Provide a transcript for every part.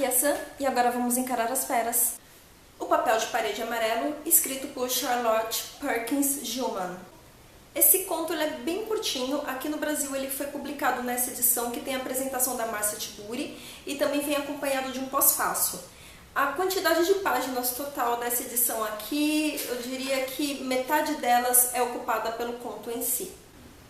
Aqui é a Sam e agora vamos encarar as feras. O Papel de Parede Amarelo, escrito por Charlotte Perkins Gilman. Esse conto ele é bem curtinho. Aqui no Brasil ele foi publicado nessa edição que tem a apresentação da Marcia Tiburi e também vem acompanhado de um pós-fácil. A quantidade de páginas total dessa edição aqui, eu diria que metade delas é ocupada pelo conto em si.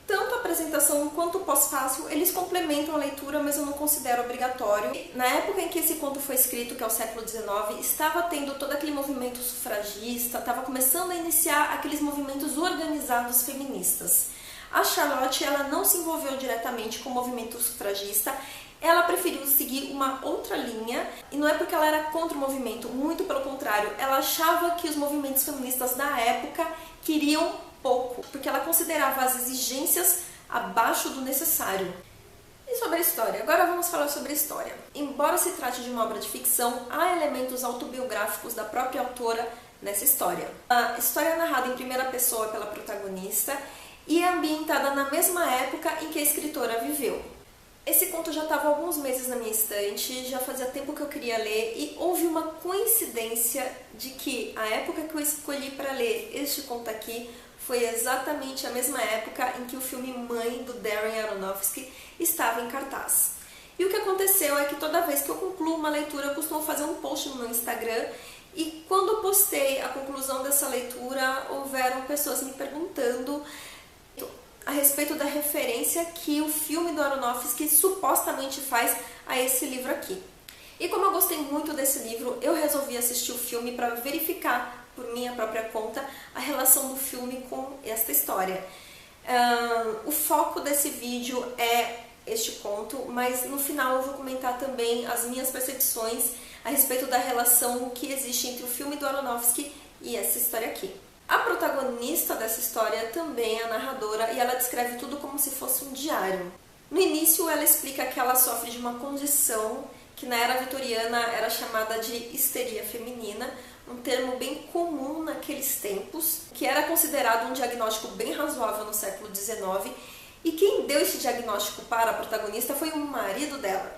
Tanto a apresentação quanto o pós-fácil, eles complementam a leitura, mas eu não considero obrigatório. Na época em que esse conto foi escrito, que é o século XIX, estava tendo todo aquele movimento sufragista, estava começando a iniciar aqueles movimentos organizados feministas. A Charlotte ela não se envolveu diretamente com o movimento sufragista, ela preferiu seguir uma outra linha, e não é porque ela era contra o movimento, muito pelo contrário, ela achava que os movimentos feministas da época queriam pouco, porque ela considerava as exigências abaixo do necessário. E sobre a história? Agora vamos falar sobre a história. Embora se trate de uma obra de ficção, há elementos autobiográficos da própria autora nessa história. A história é narrada em primeira pessoa pela protagonista e é ambientada na mesma época em que a escritora viveu. Esse conto já estava há alguns meses na minha estante, já fazia tempo que eu queria ler e houve uma coincidência de que a época que eu escolhi para ler este conto aqui foi exatamente a mesma época em que o filme Mãe, do Darren Aronofsky, estava em cartaz. E o que aconteceu é que toda vez que eu concluo uma leitura, eu costumo fazer um post no meu Instagram, e quando eu postei a conclusão dessa leitura, houveram pessoas me perguntando a respeito da referência que o filme do Aronofsky supostamente faz a esse livro aqui. E como eu gostei muito desse livro, eu resolvi assistir o filme para verificar por minha própria conta a relação do filme com esta história. O foco desse vídeo é este conto, mas no final eu vou comentar também as minhas percepções a respeito da relação que existe entre o filme do Aronofsky e essa história aqui. A protagonista dessa história também é a narradora e ela descreve tudo como se fosse um diário. No início ela explica que ela sofre de uma condição que na era vitoriana era chamada de histeria feminina, um termo bem comum naqueles tempos, que era considerado um diagnóstico bem razoável no século XIX, e quem deu esse diagnóstico para a protagonista foi o marido dela.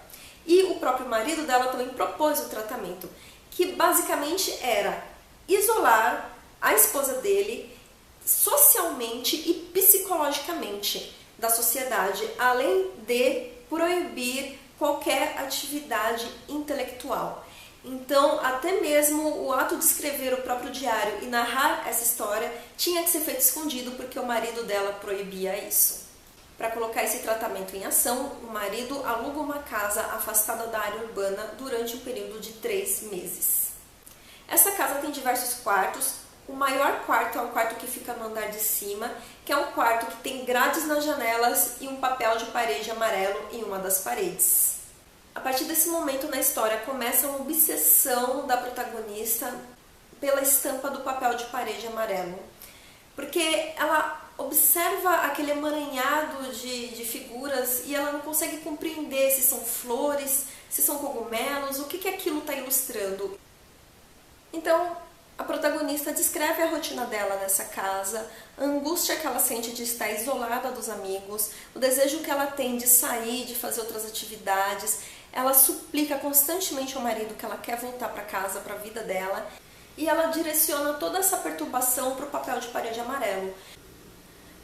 E o próprio marido dela também propôs o tratamento, que basicamente era isolar a esposa dele socialmente e psicologicamente da sociedade, além de proibir qualquer atividade intelectual. Então, até mesmo o ato de escrever o próprio diário e narrar essa história tinha que ser feito escondido porque o marido dela proibia isso. Para colocar esse tratamento em ação, o marido aluga uma casa afastada da área urbana durante um período de 3 meses. Essa casa tem diversos quartos. O maior quarto é o quarto que fica no andar de cima, que é um quarto que tem grades nas janelas e um papel de parede amarelo em uma das paredes. A partir desse momento na história começa uma obsessão da protagonista pela estampa do papel de parede amarelo, porque ela observa aquele emaranhado de figuras e ela não consegue compreender se são flores, se são cogumelos, o que aquilo está ilustrando. Então, a protagonista descreve a rotina dela nessa casa, a angústia que ela sente de estar isolada dos amigos, o desejo que ela tem de sair, de fazer outras atividades. Ela suplica constantemente ao marido que ela quer voltar para casa, para a vida dela, e ela direciona toda essa perturbação para o papel de parede amarelo.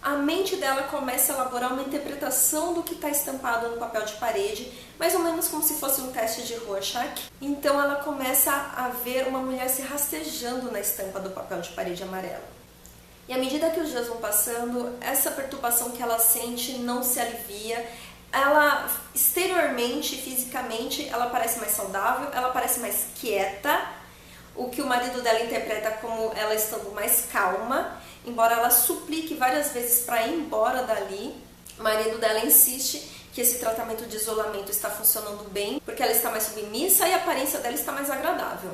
A mente dela começa a elaborar uma interpretação do que está estampado no papel de parede, mais ou menos como se fosse um teste de Rorschach. Então ela começa a ver uma mulher se rastejando na estampa do papel de parede amarelo. E à medida que os dias vão passando, essa perturbação que ela sente não se alivia. Ela, exteriormente, fisicamente, ela parece mais saudável, ela parece mais quieta, o que o marido dela interpreta como ela estando mais calma. Embora ela suplique várias vezes para ir embora dali, o marido dela insiste que esse tratamento de isolamento está funcionando bem, porque ela está mais submissa e a aparência dela está mais agradável.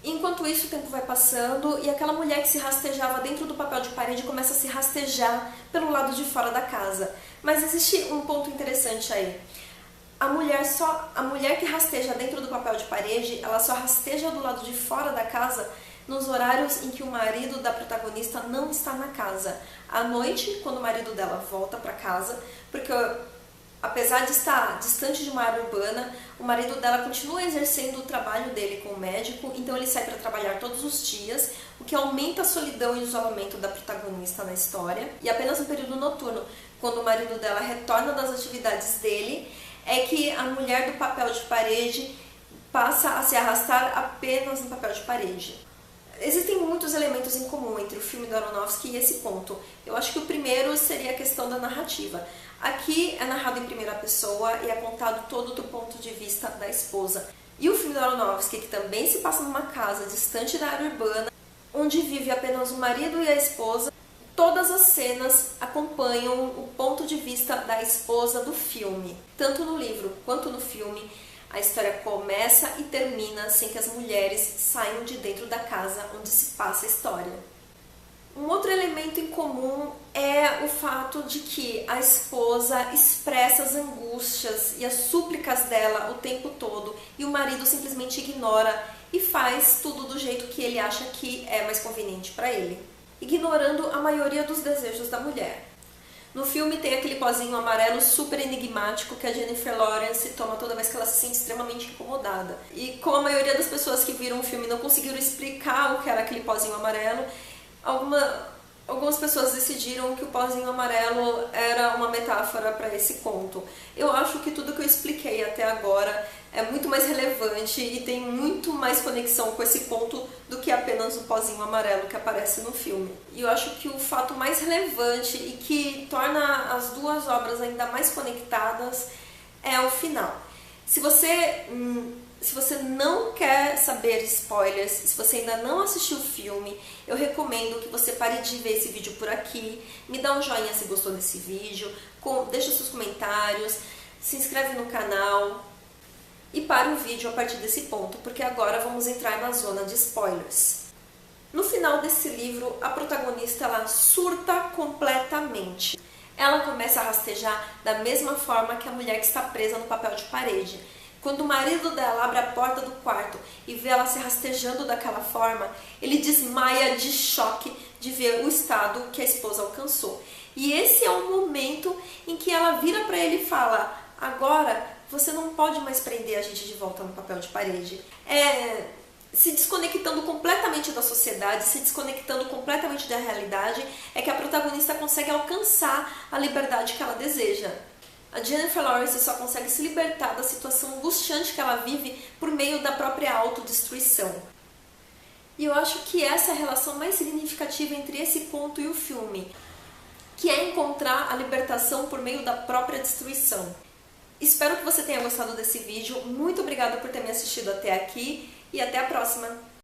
Enquanto isso, o tempo vai passando e aquela mulher que se rastejava dentro do papel de parede começa a se rastejar pelo lado de fora da casa. Mas existe um ponto interessante aí. A mulher que rasteja dentro do papel de parede, ela só rasteja do lado de fora da casa nos horários em que o marido da protagonista não está na casa. À noite, quando o marido dela volta para casa, porque Apesar de estar distante de uma área urbana, o marido dela continua exercendo o trabalho dele como médico, então ele sai para trabalhar todos os dias, o que aumenta a solidão e o isolamento da protagonista na história. E apenas no período noturno, quando o marido dela retorna das atividades dele, é que a mulher do papel de parede passa a se arrastar apenas no papel de parede. Existem muitos elementos em comum entre o filme do Aronofsky e esse ponto. Eu acho que o primeiro seria a questão da narrativa. Aqui é narrado em primeira pessoa e é contado todo do ponto de vista da esposa. E o filme do Aronofsky, que também se passa numa casa distante da área urbana, onde vive apenas o marido e a esposa, todas as cenas acompanham o ponto de vista da esposa do filme. Tanto no livro quanto no filme, a história começa e termina sem que as mulheres saiam de dentro da casa onde se passa a história. Um outro elemento em comum é o fato de que a esposa expressa as angústias e as súplicas dela o tempo todo e o marido simplesmente ignora e faz tudo do jeito que ele acha que é mais conveniente para ele, ignorando a maioria dos desejos da mulher. No filme tem aquele pozinho amarelo super enigmático que a Jennifer Lawrence toma toda vez que ela se sente extremamente incomodada. E como a maioria das pessoas que viram o filme não conseguiram explicar o que era aquele pozinho amarelo, algumas pessoas decidiram que o pozinho amarelo era uma metáfora para esse conto. Eu acho que tudo que eu expliquei até agora é muito mais relevante e tem muito mais conexão com esse conto do que apenas o pozinho amarelo que aparece no filme. E eu acho que o fato mais relevante e que torna as duas obras ainda mais conectadas é o final. Se você não quer saber spoilers, se você ainda não assistiu o filme, eu recomendo que você pare de ver esse vídeo por aqui, me dá um joinha se gostou desse vídeo, deixa seus comentários, se inscreve no canal e para o vídeo a partir desse ponto, porque agora vamos entrar na zona de spoilers. No final desse livro, a protagonista ela surta completamente. Ela começa a rastejar da mesma forma que a mulher que está presa no papel de parede. Quando o marido dela abre a porta do quarto e vê ela se rastejando daquela forma, ele desmaia de choque de ver o estado que a esposa alcançou. E esse é o momento em que ela vira para ele e fala: agora você não pode mais prender a gente de volta no papel de parede. Se desconectando completamente da sociedade, se desconectando completamente da realidade, é que a protagonista consegue alcançar a liberdade que ela deseja. A Jennifer Lawrence só consegue se libertar da situação angustiante que ela vive por meio da própria autodestruição. E eu acho que essa é a relação mais significativa entre esse conto e o filme, que é encontrar a libertação por meio da própria destruição. Espero que você tenha gostado desse vídeo, muito obrigada por ter me assistido até aqui e até a próxima!